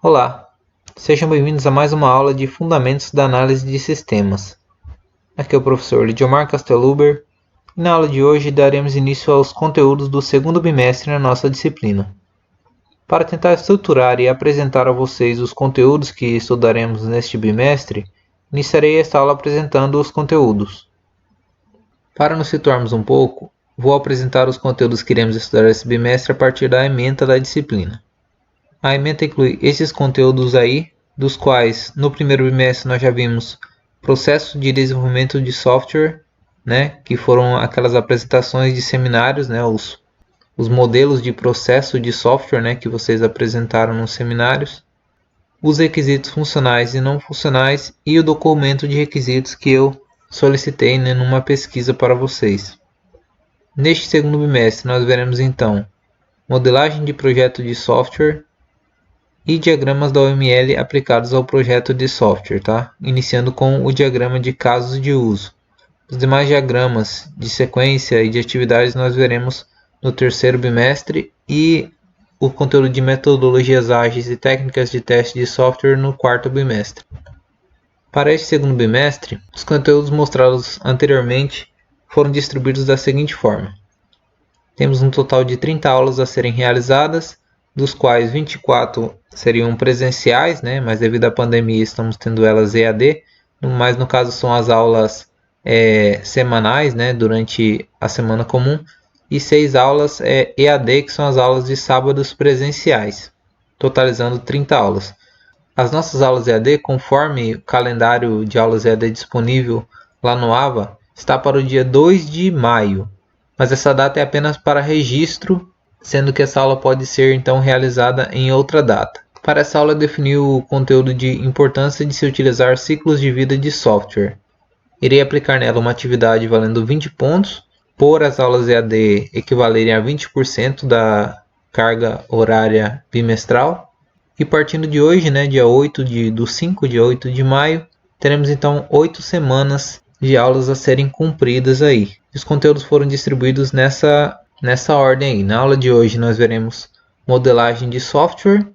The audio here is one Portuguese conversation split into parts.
Olá, sejam bem-vindos a mais uma aula de Fundamentos da Análise de Sistemas. Aqui é o professor Lidiomar Casteluber e na aula de hoje daremos início aos conteúdos do segundo bimestre na nossa disciplina. Para tentar estruturar e apresentar a vocês os conteúdos que estudaremos neste bimestre, iniciarei esta aula apresentando os conteúdos. Para nos situarmos um pouco, vou apresentar os conteúdos que iremos estudar esse bimestre a partir da ementa da disciplina. A ementa inclui esses conteúdos aí, dos quais no primeiro bimestre nós já vimos processo de desenvolvimento de software, que foram aquelas apresentações de seminários, os modelos de processo de software, que vocês apresentaram nos seminários, os requisitos funcionais e não funcionais e o documento de requisitos que eu solicitei numa pesquisa para vocês. Neste segundo bimestre nós veremos então modelagem de projeto de software e diagramas da OML aplicados ao projeto de software, iniciando com o diagrama de casos de uso. Os demais diagramas de sequência e de atividades nós veremos no terceiro bimestre e o conteúdo de metodologias ágeis e técnicas de teste de software no quarto bimestre. Para este segundo bimestre, os conteúdos mostrados anteriormente foram distribuídos da seguinte forma. Temos um total de 30 aulas a serem realizadas, dos quais 24 seriam presenciais, mas devido à pandemia estamos tendo elas EAD, mas no caso são as aulas semanais, durante a semana comum, e 6 aulas EAD, que são as aulas de sábados presenciais, totalizando 30 aulas. As nossas aulas EAD, conforme o calendário de aulas EAD disponível lá no AVA, está para o dia 2 de maio, mas essa data é apenas para registro, sendo que essa aula pode ser então realizada em outra data. Para essa aula eu defini o conteúdo de importância de se utilizar ciclos de vida de software. Irei aplicar nela uma atividade valendo 20 pontos, por as aulas EAD equivalerem a 20% da carga horária bimestral. E partindo de hoje, dia 8 de 8 de maio, teremos então 8 semanas de aulas a serem cumpridas aí. Os conteúdos foram distribuídos nessa ordem aí. Na aula de hoje nós veremos modelagem de software.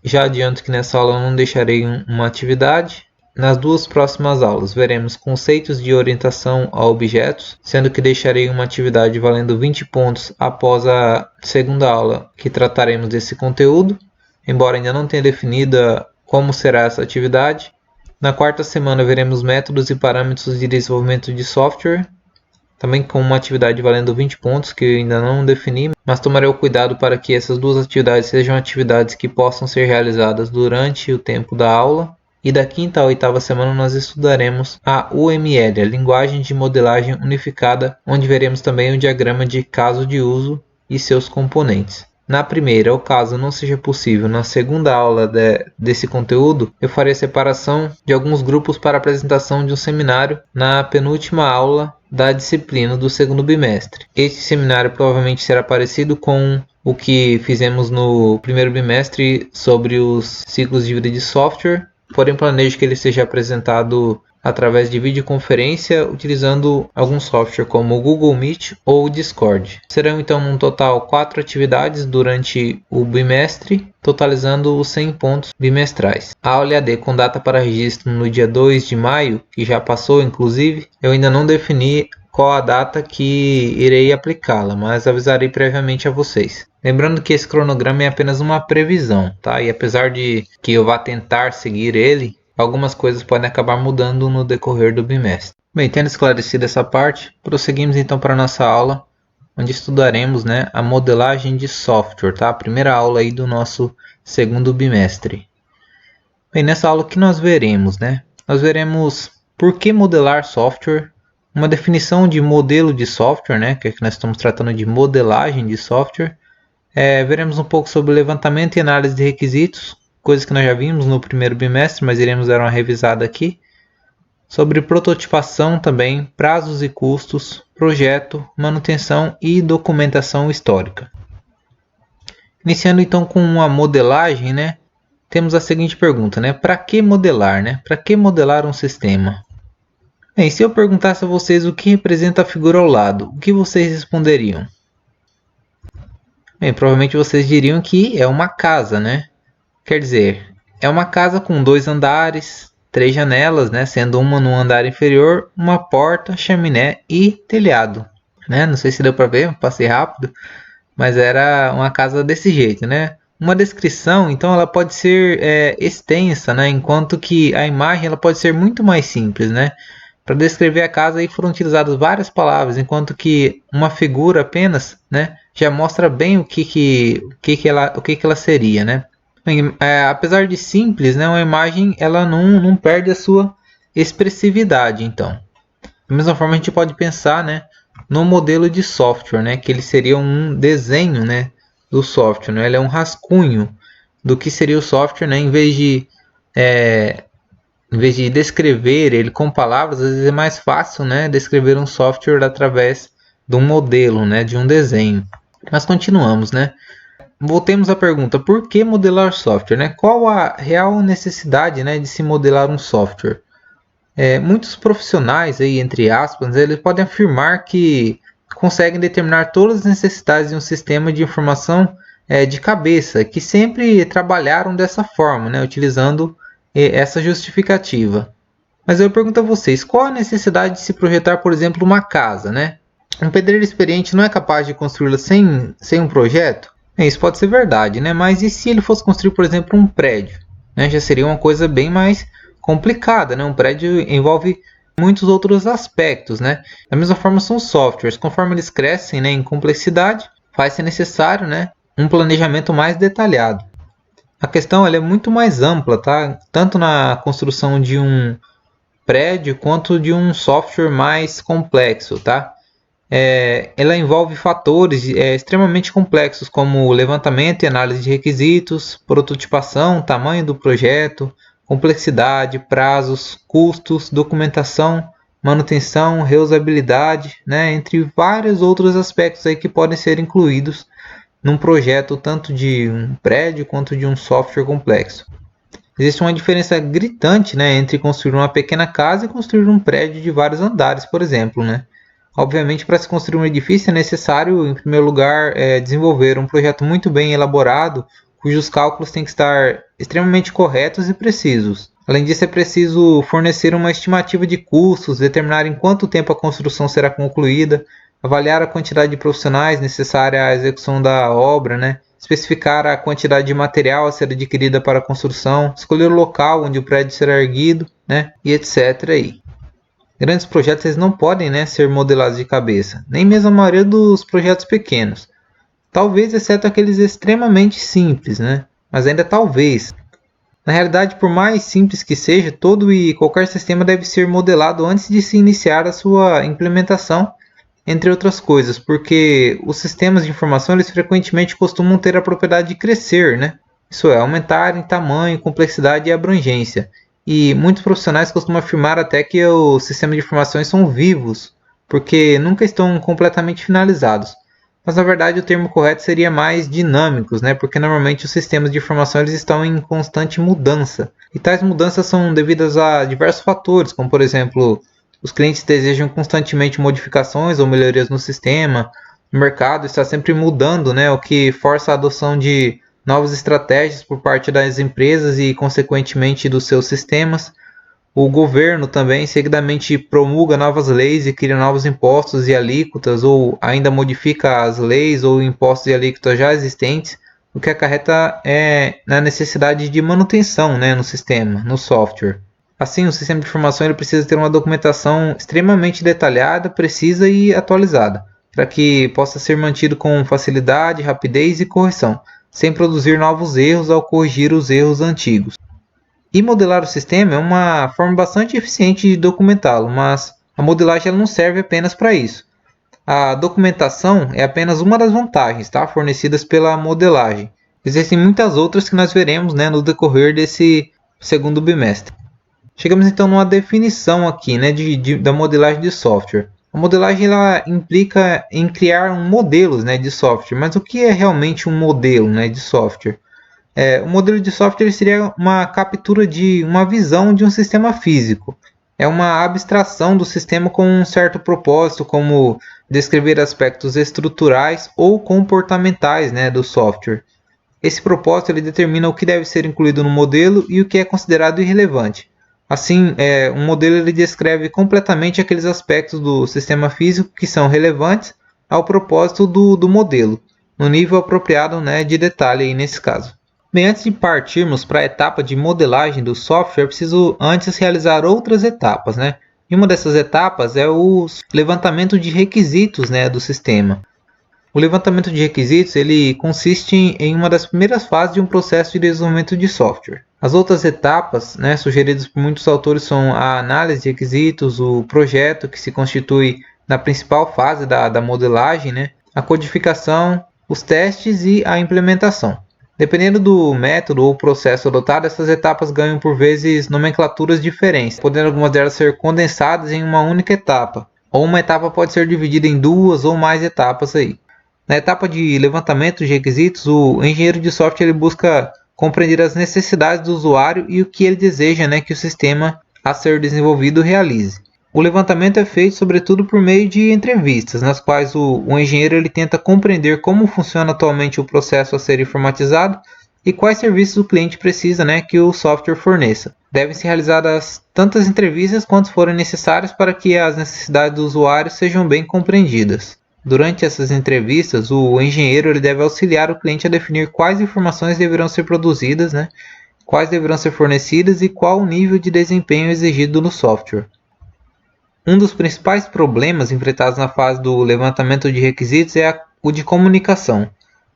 Já adianto que nessa aula eu não deixarei uma atividade. Nas duas próximas aulas veremos conceitos de orientação a objetos, sendo que deixarei uma atividade valendo 20 pontos após a segunda aula que trataremos desse conteúdo, embora ainda não tenha definida como será essa atividade. Na quarta semana veremos métodos e parâmetros de desenvolvimento de software, também com uma atividade valendo 20 pontos que eu ainda não defini, mas tomarei o cuidado para que essas duas atividades sejam atividades que possam ser realizadas durante o tempo da aula. E da quinta à oitava semana nós estudaremos a UML, a Linguagem de Modelagem Unificada, onde veremos também o diagrama de caso de uso e seus componentes. Na primeira, ou caso não seja possível, na segunda aula desse conteúdo, eu farei a separação de alguns grupos para a apresentação de um seminário na penúltima aula da disciplina do segundo bimestre. Este seminário provavelmente será parecido com o que fizemos no primeiro bimestre sobre os ciclos de vida de software, porém planejo que ele seja apresentado através de videoconferência utilizando algum software como o Google Meet ou o Discord. Serão então no total 4 atividades durante o bimestre, totalizando os 100 pontos bimestrais. A aula EAD com data para registro no dia 2 de maio, que já passou inclusive, eu ainda não defini qual a data que irei aplicá-la, mas avisarei previamente a vocês. Lembrando que esse cronograma é apenas uma previsão, E apesar de que eu vá tentar seguir ele, algumas coisas podem acabar mudando no decorrer do bimestre. Bem, tendo esclarecido essa parte, prosseguimos então para a nossa aula, onde estudaremos a modelagem de software, A primeira aula aí do nosso segundo bimestre. Bem, nessa aula o que nós veremos, Nós veremos por que modelar software, uma definição de modelo de software, que nós estamos tratando de modelagem de software. Veremos um pouco sobre levantamento e análise de requisitos, coisas que nós já vimos no primeiro bimestre, mas iremos dar uma revisada aqui. Sobre prototipação também, prazos e custos, projeto, manutenção e documentação histórica. Iniciando então com a modelagem, temos a seguinte pergunta, para que modelar, Para que modelar um sistema? Bem, se eu perguntasse a vocês o que representa a figura ao lado, o que vocês responderiam? Bem, provavelmente vocês diriam que é uma casa, Quer dizer, É uma casa com 2 andares, 3 janelas, né, sendo uma no andar inferior, uma porta, chaminé e telhado. Né? Não sei se deu para ver, passei rápido, mas era uma casa desse jeito, né? Uma descrição, então, ela pode ser extensa, né? Enquanto que a imagem ela pode ser muito mais simples, né? Para descrever a casa aí foram utilizadas várias palavras, enquanto que uma figura apenas, né, já mostra bem o que ela seria, né? Apesar de simples, né, uma imagem ela não perde a sua expressividade, então. Da mesma forma a gente pode pensar, né, no modelo de software, né, que ele seria um desenho, né, do software, né? Ele é um rascunho do que seria o software, né, em vez de descrever ele com palavras, às vezes é mais fácil, né, descrever um software através de um modelo, né, de um desenho. Mas continuamos, né? Voltemos à pergunta: por que modelar software, né? Qual a real necessidade, né, de se modelar um software? Muitos profissionais, aí, entre aspas, eles podem afirmar que conseguem determinar todas as necessidades de um sistema de informação de cabeça, que sempre trabalharam dessa forma, né, utilizando essa justificativa. Mas eu pergunto a vocês, qual a necessidade de se projetar, por exemplo, uma casa, né? Um pedreiro experiente não é capaz de construí-la sem um projeto? Isso pode ser verdade, né? Mas e se ele fosse construir, por exemplo, um prédio? Né? Já seria uma coisa bem mais complicada, né? Um prédio envolve muitos outros aspectos, né? Da mesma forma são os softwares. Conforme eles crescem, né, em complexidade, faz-se necessário, né, um planejamento mais detalhado. A questão ela é muito mais ampla, tá? Tanto na construção de um prédio quanto de um software mais complexo, tá? Ela envolve fatores extremamente complexos como levantamento e análise de requisitos, prototipação, tamanho do projeto, complexidade, prazos, custos, documentação, manutenção, reusabilidade, né? Entre vários outros aspectos aí que podem ser incluídos num projeto tanto de um prédio quanto de um software complexo. Existe uma diferença gritante, né, entre construir uma pequena casa e construir um prédio de vários andares, por exemplo, né? Obviamente, para se construir um edifício é necessário, em primeiro lugar, desenvolver um projeto muito bem elaborado, cujos cálculos têm que estar extremamente corretos e precisos. Além disso, é preciso fornecer uma estimativa de custos, determinar em quanto tempo a construção será concluída, avaliar a quantidade de profissionais necessária à execução da obra, né? Especificar a quantidade de material a ser adquirida para a construção, escolher o local onde o prédio será erguido, né? E etc. Aí. Grandes projetos eles não podem, né, ser modelados de cabeça, nem mesmo a maioria dos projetos pequenos. Talvez, exceto aqueles extremamente simples, né? Mas ainda talvez. Na realidade, por mais simples que seja, todo e qualquer sistema deve ser modelado antes de se iniciar a sua implementação, entre outras coisas, porque os sistemas de informação eles frequentemente costumam ter a propriedade de crescer, né? Isso é, aumentar em tamanho, complexidade e abrangência. E muitos profissionais costumam afirmar até que os sistemas de informações são vivos, porque nunca estão completamente finalizados. Mas na verdade o termo correto seria mais dinâmicos, né? Porque normalmente os sistemas de informação eles estão em constante mudança. E tais mudanças são devidas a diversos fatores, como por exemplo, os clientes desejam constantemente modificações ou melhorias no sistema, o mercado está sempre mudando, né? O que força a adoção de novas estratégias por parte das empresas e, consequentemente, dos seus sistemas. O governo também seguidamente promulga novas leis e cria novos impostos e alíquotas, ou ainda modifica as leis ou impostos e alíquotas já existentes, o que acarreta na necessidade de manutenção, né, no sistema, no software. Assim, o sistema de informação ele precisa ter uma documentação extremamente detalhada, precisa e atualizada, para que possa ser mantido com facilidade, rapidez e correção, sem produzir novos erros ao corrigir os erros antigos. E modelar o sistema é uma forma bastante eficiente de documentá-lo, mas a modelagem ela não serve apenas para isso. A documentação é apenas uma das vantagens fornecidas pela modelagem. Existem muitas outras que nós veremos, né, no decorrer desse segundo bimestre. Chegamos então numa definição aqui, né, da modelagem de software. A modelagem ela implica em criar modelos, né, de software, mas o que é realmente um modelo, né, de software? O modelo de software seria uma captura de uma visão de um sistema físico. É uma abstração do sistema com um certo propósito, como descrever aspectos estruturais ou comportamentais, né, do software. Esse propósito ele determina o que deve ser incluído no modelo e o que é considerado irrelevante. Assim, um modelo ele descreve completamente aqueles aspectos do sistema físico que são relevantes ao propósito do modelo, no nível apropriado, né, de detalhe aí nesse caso. Bem, antes de partirmos para a etapa de modelagem do software, é preciso antes realizar outras etapas, né? E uma dessas etapas é o levantamento de requisitos, né, do sistema. O levantamento de requisitos ele consiste em uma das primeiras fases de um processo de desenvolvimento de software. As outras etapas, né, sugeridas por muitos autores são a análise de requisitos, o projeto, que se constitui na principal fase da modelagem, né, a codificação, os testes e a implementação. Dependendo do método ou processo adotado, essas etapas ganham por vezes nomenclaturas diferentes, podendo algumas delas ser condensadas em uma única etapa, ou uma etapa pode ser dividida em duas ou mais etapas aí. Na etapa de levantamento de requisitos, o engenheiro de software ele busca compreender as necessidades do usuário e o que ele deseja, né, que o sistema a ser desenvolvido realize. O levantamento é feito sobretudo por meio de entrevistas, nas quais o engenheiro ele tenta compreender como funciona atualmente o processo a ser informatizado e quais serviços o cliente precisa, né, que o software forneça. Devem ser realizadas tantas entrevistas quanto forem necessárias para que as necessidades do usuário sejam bem compreendidas. Durante essas entrevistas, o engenheiro ele deve auxiliar o cliente a definir quais informações deverão ser produzidas, né, quais deverão ser fornecidas e qual o nível de desempenho exigido no software. Um dos principais problemas enfrentados na fase do levantamento de requisitos é o de comunicação.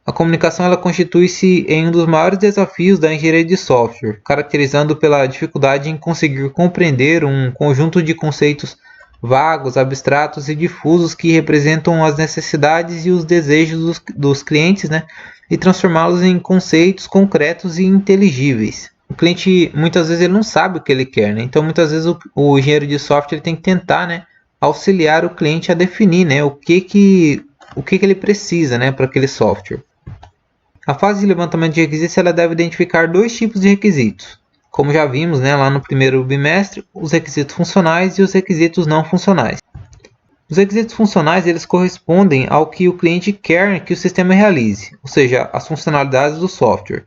A comunicação ela constitui-se em um dos maiores desafios da engenharia de software, caracterizando pela dificuldade em conseguir compreender um conjunto de conceitos vagos, abstratos e difusos que representam as necessidades e os desejos dos clientes, né, e transformá-los em conceitos concretos e inteligíveis. O cliente muitas vezes ele não sabe o que ele quer, né? Então muitas vezes o engenheiro de software ele tem que tentar, né, auxiliar o cliente a definir, né, o que ele precisa, né, para aquele software. A fase de levantamento de requisitos ela deve identificar dois tipos de requisitos. Como já vimos, né, lá no primeiro bimestre, os requisitos funcionais e os requisitos não funcionais. Os requisitos funcionais eles correspondem ao que o cliente quer que o sistema realize, ou seja, as funcionalidades do software.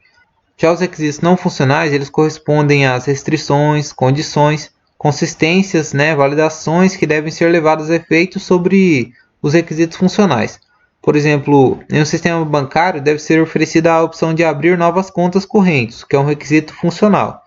Já os requisitos não funcionais, eles correspondem às restrições, condições, consistências, né, validações que devem ser levadas a efeito sobre os requisitos funcionais. Por exemplo, em um sistema bancário deve ser oferecida a opção de abrir novas contas correntes, que é um requisito funcional.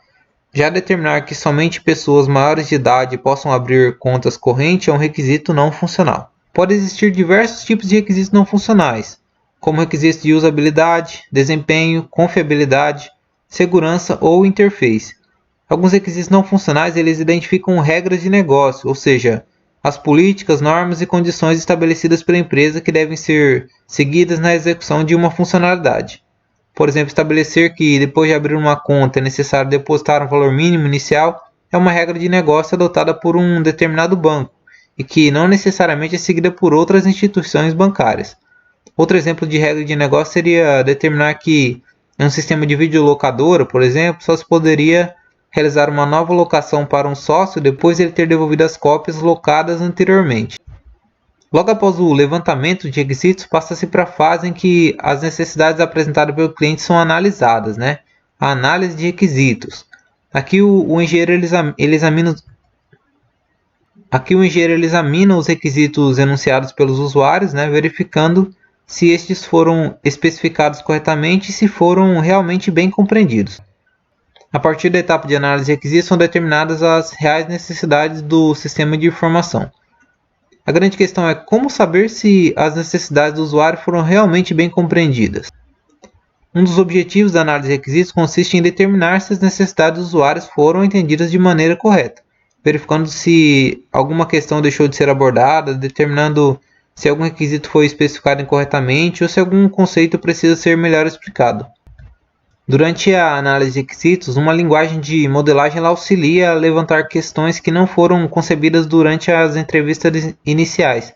Já determinar que somente pessoas maiores de idade possam abrir contas correntes é um requisito não funcional. Pode existir diversos tipos de requisitos não funcionais, como requisitos de usabilidade, desempenho, confiabilidade, segurança ou interface. Alguns requisitos não funcionais eles identificam regras de negócio, ou seja, as políticas, normas e condições estabelecidas pela empresa que devem ser seguidas na execução de uma funcionalidade. Por exemplo, estabelecer que depois de abrir uma conta é necessário depositar um valor mínimo inicial é uma regra de negócio adotada por um determinado banco e que não necessariamente é seguida por outras instituições bancárias. Outro exemplo de regra de negócio seria determinar que em um sistema de videolocadora, por exemplo, só se poderia realizar uma nova locação para um sócio depois de ele ter devolvido as cópias locadas anteriormente. Logo após o levantamento de requisitos, passa-se para a fase em que as necessidades apresentadas pelo cliente são analisadas, né? A análise de requisitos. Aqui o engenheiro examina os requisitos enunciados pelos usuários, né? Verificando se estes foram especificados corretamente e se foram realmente bem compreendidos. A partir da etapa de análise de requisitos são determinadas as reais necessidades do sistema de informação. A grande questão é como saber se as necessidades do usuário foram realmente bem compreendidas. Um dos objetivos da análise de requisitos consiste em determinar se as necessidades dos usuários foram entendidas de maneira correta, verificando se alguma questão deixou de ser abordada, determinando se algum requisito foi especificado incorretamente ou se algum conceito precisa ser melhor explicado. Durante a análise de requisitos, uma linguagem de modelagem ela auxilia a levantar questões que não foram concebidas durante as entrevistas iniciais.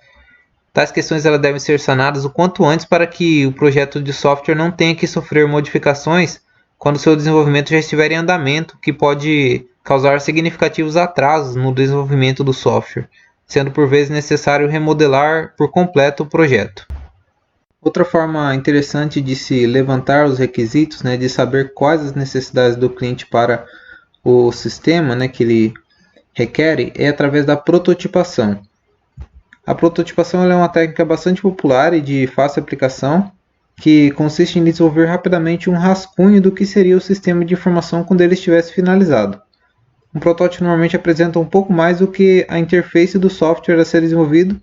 Tais questões elas devem ser sanadas o quanto antes para que o projeto de software não tenha que sofrer modificações quando seu desenvolvimento já estiver em andamento, que pode causar significativos atrasos no desenvolvimento do software, sendo por vezes necessário remodelar por completo o projeto. Outra forma interessante de se levantar os requisitos, né, de saber quais as necessidades do cliente para o sistema, né, que ele requer, é através da prototipação. A prototipação é uma técnica bastante popular e de fácil aplicação, que consiste em desenvolver rapidamente um rascunho do que seria o sistema de informação quando ele estivesse finalizado. Um protótipo normalmente apresenta um pouco mais do que a interface do software a ser desenvolvido,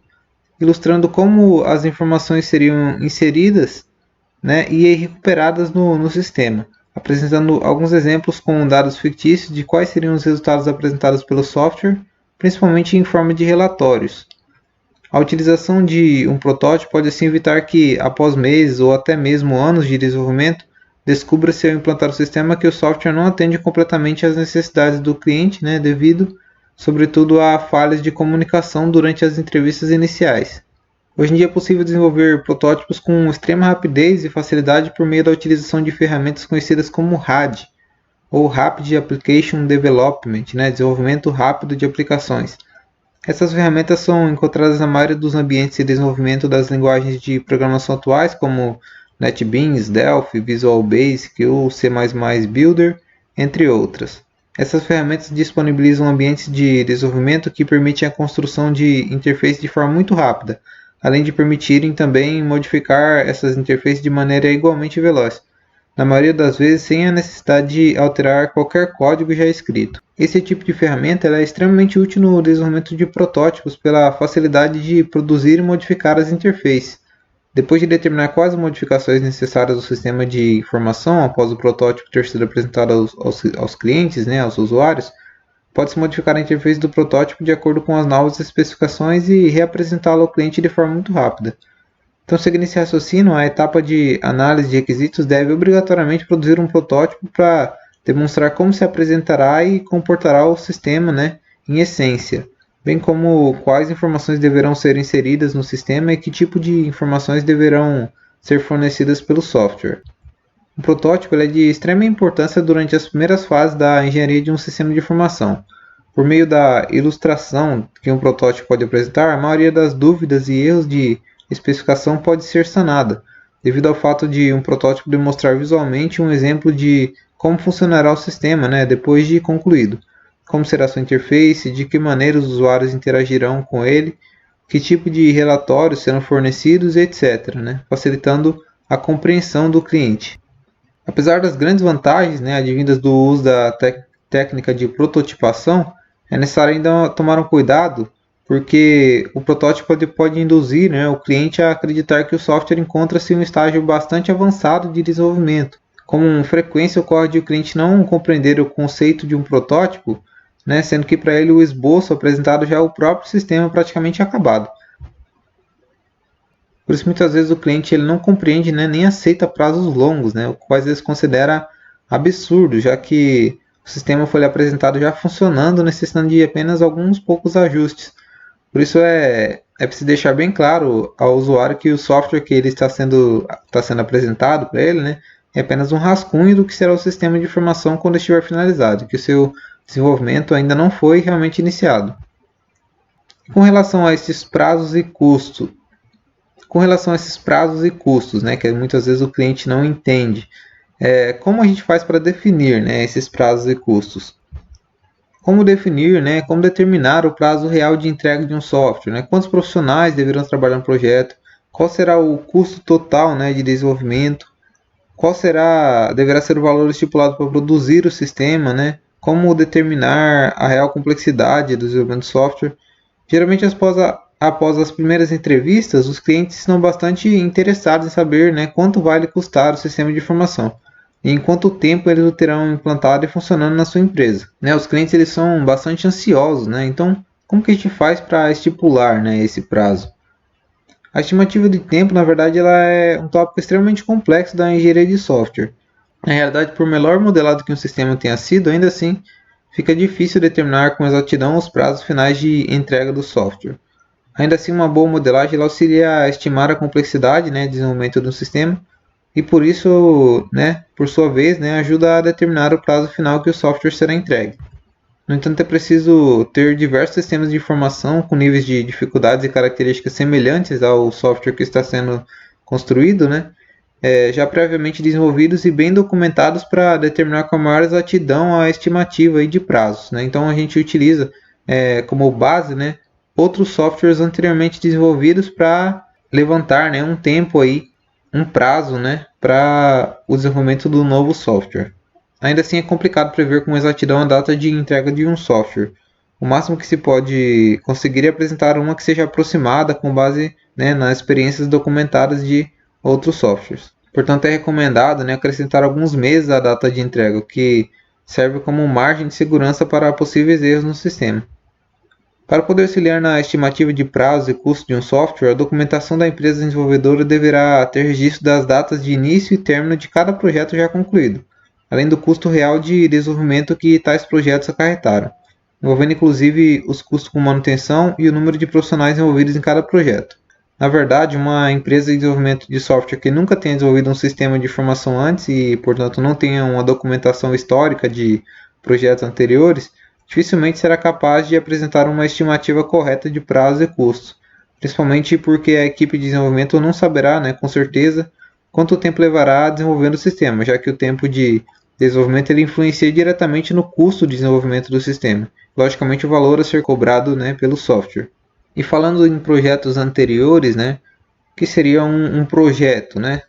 ilustrando como as informações seriam inseridas, né, e recuperadas no sistema, apresentando alguns exemplos com dados fictícios de quais seriam os resultados apresentados pelo software, principalmente em forma de relatórios. A utilização de um protótipo pode assim evitar que, após meses ou até mesmo anos de desenvolvimento, descubra-se ao implantar o sistema que o software não atende completamente às necessidades do cliente, né, devido, sobretudo, a falhas de comunicação durante as entrevistas iniciais. Hoje em dia é possível desenvolver protótipos com extrema rapidez e facilidade por meio da utilização de ferramentas conhecidas como RAD, ou Rapid Application Development, né, desenvolvimento rápido de aplicações. Essas ferramentas são encontradas na maioria dos ambientes de desenvolvimento das linguagens de programação atuais, como NetBeans, Delphi, Visual Basic ou C++ Builder, entre outras. Essas ferramentas disponibilizam ambientes de desenvolvimento que permitem a construção de interfaces de forma muito rápida, além de permitirem também modificar essas interfaces de maneira igualmente veloz, na maioria das vezes sem a necessidade de alterar qualquer código já escrito. Esse tipo de ferramenta é extremamente útil no desenvolvimento de protótipos pela facilidade de produzir e modificar as interfaces. Depois de determinar quais modificações necessárias ao sistema de informação após o protótipo ter sido apresentado aos clientes, né, aos usuários, pode-se modificar a interface do protótipo de acordo com as novas especificações e reapresentá-lo ao cliente de forma muito rápida. Então, seguindo esse raciocínio, a etapa de análise de requisitos deve obrigatoriamente produzir um protótipo para demonstrar como se apresentará e comportará o sistema, né, em essência, bem como quais informações deverão ser inseridas no sistema e que tipo de informações deverão ser fornecidas pelo software. O protótipo é de extrema importância durante as primeiras fases da engenharia de um sistema de informação. Por meio da ilustração que um protótipo pode apresentar, a maioria das dúvidas e erros de especificação pode ser sanada, devido ao fato de um protótipo demonstrar visualmente um exemplo de como funcionará o sistema, né, depois de concluído, como será sua interface, de que maneira os usuários interagirão com ele, que tipo de relatórios serão fornecidos, etc., né, facilitando a compreensão do cliente. Apesar das grandes vantagens, né, advindas do uso da técnica de prototipação, é necessário ainda tomar um cuidado, porque o protótipo pode induzir, né, o cliente a acreditar que o software encontra-se em um estágio bastante avançado de desenvolvimento. Com frequência ocorre de o cliente não compreender o conceito de um protótipo, né, sendo que para ele o esboço apresentado já é o próprio sistema praticamente acabado. Por isso muitas vezes o cliente ele não compreende, né, nem aceita prazos longos, né, o qual às vezes considera absurdo, já que o sistema foi apresentado já funcionando, necessitando de apenas alguns poucos ajustes. Por isso é preciso deixar bem claro ao usuário que o software que ele está sendo apresentado para ele, né, é apenas um rascunho do que será o sistema de informação quando estiver finalizado, que o seu desenvolvimento ainda não foi realmente iniciado. Com relação a esses prazos e custos, né, que muitas vezes o cliente não entende, como a gente faz para definir, né, esses prazos e custos? Como definir, né, como determinar o prazo real de entrega de um software? Né? Quantos profissionais deverão trabalhar no projeto? Qual será o custo total, né, de desenvolvimento? Qual deverá ser o valor estipulado para produzir o sistema? Né? Como determinar a real complexidade do desenvolvimento do software? Geralmente, após as primeiras entrevistas, os clientes estão bastante interessados em saber, né, quanto vai custar o sistema de informação e em quanto tempo eles o terão implantado e funcionando na sua empresa. Né, os clientes eles são bastante ansiosos, né, então como que a gente faz para estipular, né, esse prazo? A estimativa de tempo, na verdade, ela é um tópico extremamente complexo da engenharia de software. Na realidade, por melhor modelado que um sistema tenha sido, ainda assim, fica difícil determinar com exatidão os prazos finais de entrega do software. Ainda assim, uma boa modelagem ela auxilia a estimar a complexidade, né, de desenvolvimento do sistema e por isso, né, por sua vez, né, ajuda a determinar o prazo final que o software será entregue. No entanto, é preciso ter diversos sistemas de informação com níveis de dificuldades e características semelhantes ao software que está sendo construído, né? Já previamente desenvolvidos e bem documentados para determinar com a maior exatidão a estimativa aí de prazos, né? Então a gente utiliza como base, né, outros softwares anteriormente desenvolvidos para levantar, né, um tempo aí, um prazo, né, para o desenvolvimento do novo software. Ainda assim é complicado prever com exatidão a data de entrega de um software. O máximo que se pode conseguir é apresentar uma que seja aproximada com base, né, nas experiências documentadas de outros softwares. Portanto, é recomendado, né, acrescentar alguns meses à data de entrega, o que serve como margem de segurança para possíveis erros no sistema. Para poder auxiliar na estimativa de prazo e custo de um software, a documentação da empresa desenvolvedora deverá ter registro das datas de início e término de cada projeto já concluído, além do custo real de desenvolvimento que tais projetos acarretaram, envolvendo inclusive os custos com manutenção e o número de profissionais envolvidos em cada projeto. Na verdade, uma empresa de desenvolvimento de software que nunca tenha desenvolvido um sistema de informação antes e, portanto, não tenha uma documentação histórica de projetos anteriores, dificilmente será capaz de apresentar uma estimativa correta de prazo e custo, principalmente porque a equipe de desenvolvimento não saberá, né, com certeza, quanto tempo levará a desenvolver o sistema, já que o tempo de desenvolvimento ele influencia diretamente no custo de desenvolvimento do sistema, logicamente o valor a ser cobrado, né, pelo software. E falando em projetos anteriores, né, que seria um projeto, né?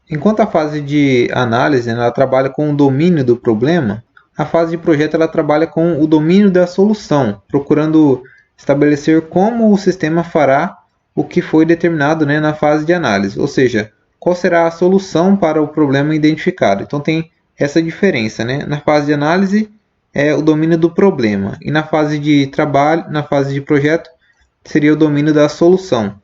Enquanto a fase de análise, né, ela trabalha com o domínio do problema, a fase de projeto ela trabalha com o domínio da solução, procurando estabelecer como o sistema fará o que foi determinado, né, na fase de análise, ou seja, qual será a solução para o problema identificado. Então tem essa diferença, né? Na fase de análise é o domínio do problema e na fase de trabalho, na fase de projeto seria o domínio da solução.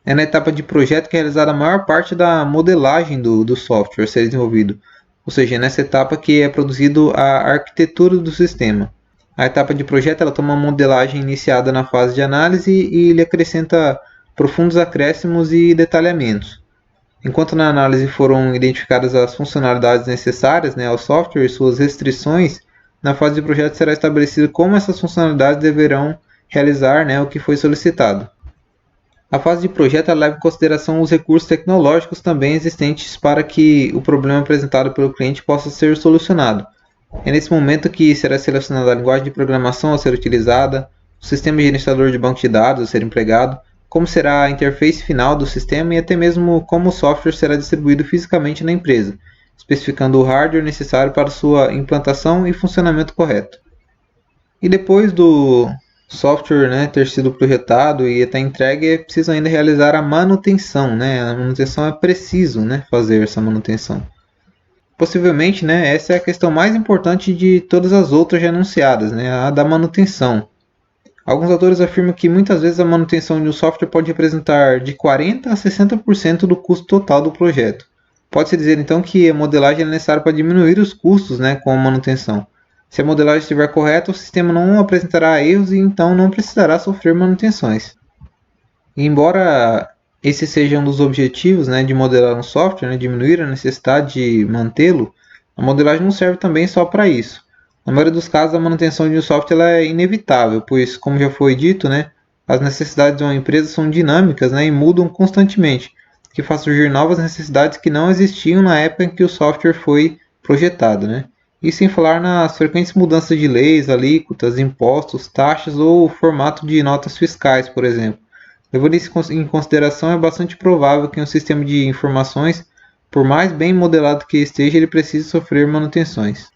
É na etapa de projeto que é realizada a maior parte da modelagem do software a ser desenvolvido, ou seja, é nessa etapa que é produzido a arquitetura do sistema. A etapa de projeto ela toma uma modelagem iniciada na fase de análise e ele acrescenta profundos acréscimos e detalhamentos. Enquanto na análise foram identificadas as funcionalidades necessárias, né, ao software e suas restrições, na fase de projeto será estabelecido como essas funcionalidades deverão realizar, né, o que foi solicitado. A fase de projeto leva em consideração os recursos tecnológicos também existentes para que o problema apresentado pelo cliente possa ser solucionado. É nesse momento que será selecionada a linguagem de programação a ser utilizada, o sistema gerenciador de banco de dados a ser empregado, como será a interface final do sistema e até mesmo como o software será distribuído fisicamente na empresa, especificando o hardware necessário para sua implantação e funcionamento correto. E depois do software, né, ter sido projetado e até entregue, é preciso ainda realizar a manutenção, né? A manutenção é preciso, né, fazer essa manutenção. Possivelmente, né, essa é a questão mais importante de todas as outras já anunciadas, né, a da manutenção. Alguns autores afirmam que muitas vezes a manutenção de um software pode representar de 40% a 60% do custo total do projeto. Pode-se dizer então que a modelagem é necessária para diminuir os custos, né, com a manutenção. Se a modelagem estiver correta, o sistema não apresentará erros e então não precisará sofrer manutenções. E embora esse seja um dos objetivos, né, de modelar um software, né, diminuir a necessidade de mantê-lo, a modelagem não serve também só para isso. Na maioria dos casos, a manutenção de um software ela é inevitável, pois, como já foi dito, né, as necessidades de uma empresa são dinâmicas, né, e mudam constantemente, o que faz surgir novas necessidades que não existiam na época em que o software foi projetado, né? E sem falar nas frequentes mudanças de leis, alíquotas, impostos, taxas ou formato de notas fiscais, por exemplo. Levando isso em consideração, é bastante provável que um sistema de informações, por mais bem modelado que esteja, ele precise sofrer manutenções.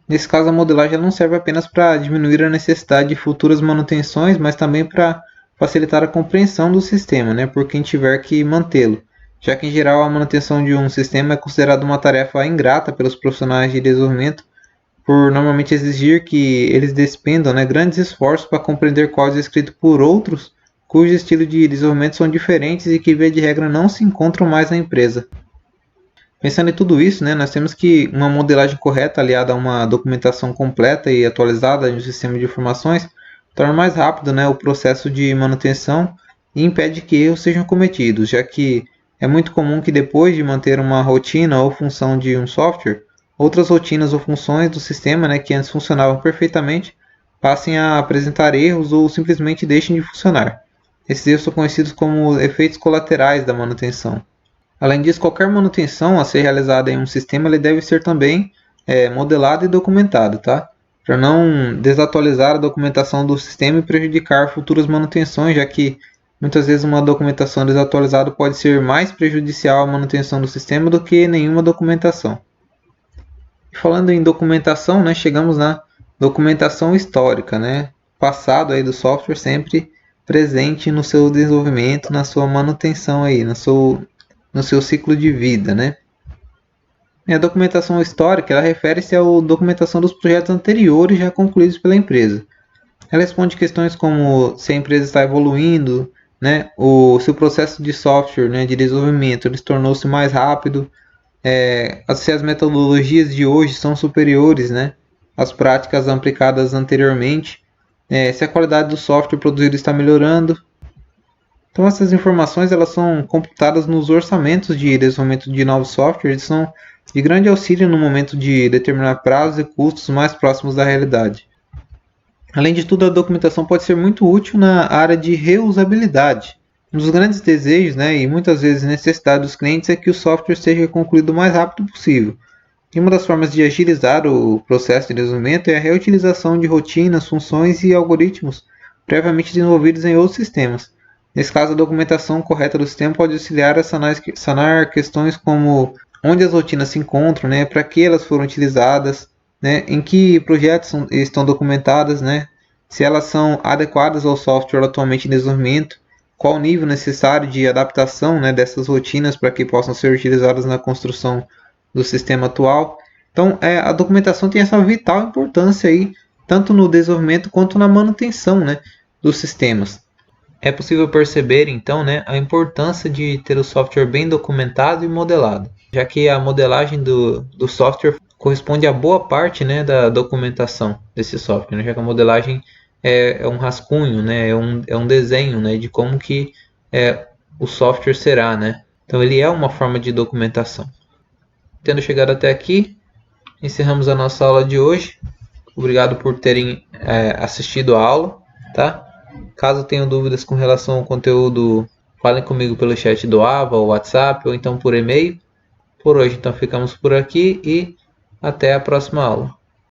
Nesse caso, a modelagem não serve apenas para diminuir a necessidade de futuras manutenções, mas também para facilitar a compreensão do sistema, né, por quem tiver que mantê-lo, já que em geral a manutenção de um sistema é considerada uma tarefa ingrata pelos profissionais de desenvolvimento, por normalmente exigir que eles despendam, né, grandes esforços para compreender código escrito por outros cujo estilo de desenvolvimento são diferentes e que, via de regra, não se encontram mais na empresa. Pensando em tudo isso, né, nós temos que uma modelagem correta aliada a uma documentação completa e atualizada de um sistema de informações torna mais rápido, né, o processo de manutenção e impede que erros sejam cometidos, já que é muito comum que depois de manter uma rotina ou função de um software, outras rotinas ou funções do sistema, né, que antes funcionavam perfeitamente, passem a apresentar erros ou simplesmente deixem de funcionar. Esses erros são conhecidos como efeitos colaterais da manutenção. Além disso, qualquer manutenção a ser realizada em um sistema ele deve ser também modelado e documentado, tá? Para não desatualizar a documentação do sistema e prejudicar futuras manutenções, já que muitas vezes uma documentação desatualizada pode ser mais prejudicial à manutenção do sistema do que nenhuma documentação. E falando em documentação, né, chegamos na documentação histórica, né? Passado aí do software sempre presente no seu desenvolvimento, na sua manutenção aí, no seu ciclo de vida, né? E a documentação histórica, ela refere-se à documentação dos projetos anteriores já concluídos pela empresa. Ela responde questões como se a empresa está evoluindo, né? Se o processo de software, né, de desenvolvimento ele tornou-se mais rápido, se as metodologias de hoje são superiores, né, às práticas aplicadas anteriormente, se a qualidade do software produzido está melhorando. Então essas informações elas são computadas nos orçamentos de desenvolvimento de novos softwares e são de grande auxílio no momento de determinar prazos e custos mais próximos da realidade. Além de tudo, a documentação pode ser muito útil na área de reusabilidade. Um dos grandes desejos, né, e muitas vezes necessidade dos clientes é que o software seja concluído o mais rápido possível. E uma das formas de agilizar o processo de desenvolvimento é a reutilização de rotinas, funções e algoritmos previamente desenvolvidos em outros sistemas. Nesse caso, a documentação correta do sistema pode auxiliar a sanar questões como onde as rotinas se encontram, né, para que elas foram utilizadas, né, em que projetos estão documentadas, né, se elas são adequadas ao software atualmente em desenvolvimento, qual o nível necessário de adaptação, né, dessas rotinas para que possam ser utilizadas na construção do sistema atual. Então, a documentação tem essa vital importância aí, tanto no desenvolvimento quanto na manutenção, né, dos sistemas. É possível perceber, então, né, a importância de ter o software bem documentado e modelado, já que a modelagem do software corresponde a boa parte, né, da documentação desse software, né, já que a modelagem é um rascunho, né, é um desenho, né, de como que o software será, né. Então ele é uma forma de documentação. Tendo chegado até aqui, encerramos a nossa aula de hoje. Obrigado por terem assistido a aula, tá? Caso tenham dúvidas com relação ao conteúdo, falem comigo pelo chat do AVA, ou WhatsApp, ou então por e-mail. Por hoje, então, ficamos por aqui e até a próxima aula.